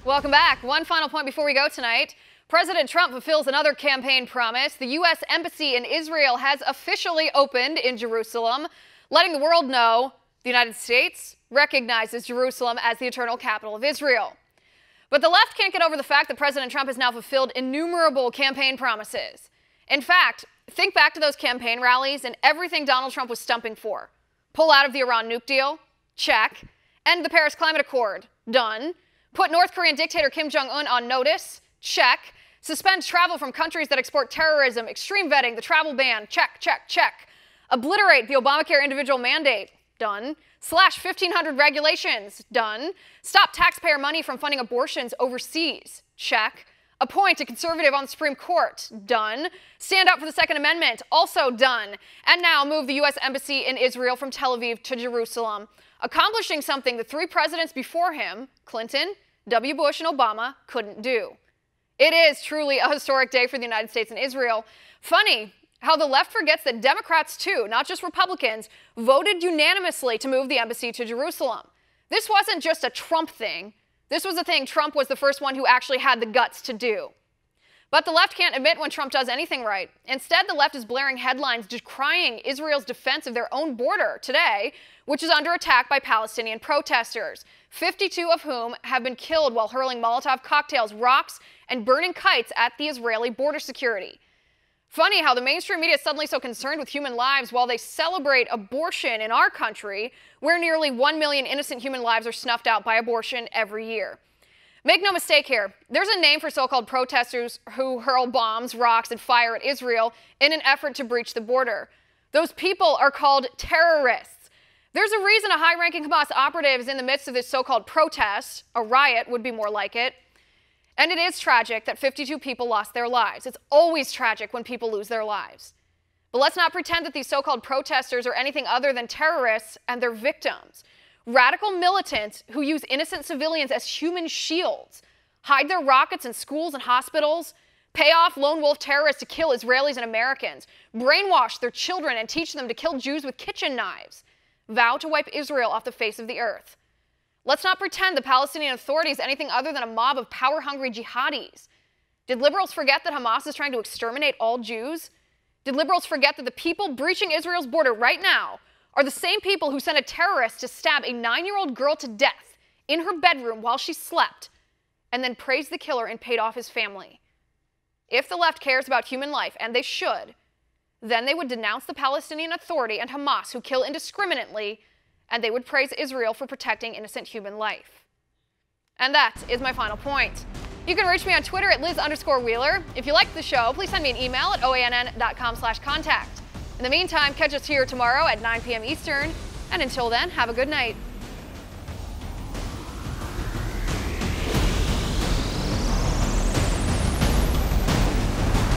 Welcome back. One final point before we go tonight. President Trump fulfills another campaign promise. The U.S. Embassy in Israel has officially opened in Jerusalem, letting the world know the United States recognizes Jerusalem as the eternal capital of Israel. But the left can't get over the fact that President Trump has now fulfilled innumerable campaign promises. In fact, think back to those campaign rallies and everything Donald Trump was stumping for. Pull out of the Iran nuke deal? Check. End the Paris Climate Accord? Done. Put North Korean dictator Kim Jong-un on notice? Check. Suspend travel from countries that export terrorism, extreme vetting, the travel ban? Check, check, check. Obliterate the Obamacare individual mandate? Done. Slash 1,500 regulations? Done. Stop taxpayer money from funding abortions overseas? Check. Appoint a conservative on the Supreme Court? Done. Stand up for the Second Amendment? Also done. And now move the U.S. Embassy in Israel from Tel Aviv to Jerusalem, accomplishing something the three presidents before him, Clinton, W. Bush, and Obama, couldn't do. It is truly a historic day for the United States and Israel. Funny how the left forgets that Democrats too, not just Republicans, voted unanimously to move the embassy to Jerusalem. This wasn't just a Trump thing. This was a thing Trump was the first one who actually had the guts to do. But the left can't admit when Trump does anything right. Instead, the left is blaring headlines decrying Israel's defense of their own border today, which is under attack by Palestinian protesters, 52 of whom have been killed while hurling Molotov cocktails, rocks, and burning kites at the Israeli border security. Funny how the mainstream media is suddenly so concerned with human lives while they celebrate abortion in our country, where nearly 1 million innocent human lives are snuffed out by abortion every year. Make no mistake here, there's a name for so-called protesters who hurl bombs, rocks, and fire at Israel in an effort to breach the border. Those people are called terrorists. There's a reason a high-ranking Hamas operative is in the midst of this so-called protest. A riot would be more like it. And it is tragic that 52 people lost their lives. It's always tragic when people lose their lives. But let's not pretend that these so-called protesters are anything other than terrorists and their victims. Radical militants who use innocent civilians as human shields, hide their rockets in schools and hospitals, pay off lone wolf terrorists to kill Israelis and Americans, brainwash their children and teach them to kill Jews with kitchen knives, vow to wipe Israel off the face of the earth. Let's not pretend the Palestinian Authority is anything other than a mob of power-hungry jihadis. Did liberals forget that Hamas is trying to exterminate all Jews? Did liberals forget that the people breaching Israel's border right now are the same people who sent a terrorist to stab a 9-year-old girl to death in her bedroom while she slept, and then praised the killer and paid off his family? If the left cares about human life, and they should, then they would denounce the Palestinian Authority and Hamas, who kill indiscriminately, and they would praise Israel for protecting innocent human life. And that is my final point. You can reach me on Twitter at Liz_Wheeler. If you liked the show, please send me an email at oann.com/contact. In the meantime, catch us here tomorrow at 9 p.m. Eastern. And until then, have a good night.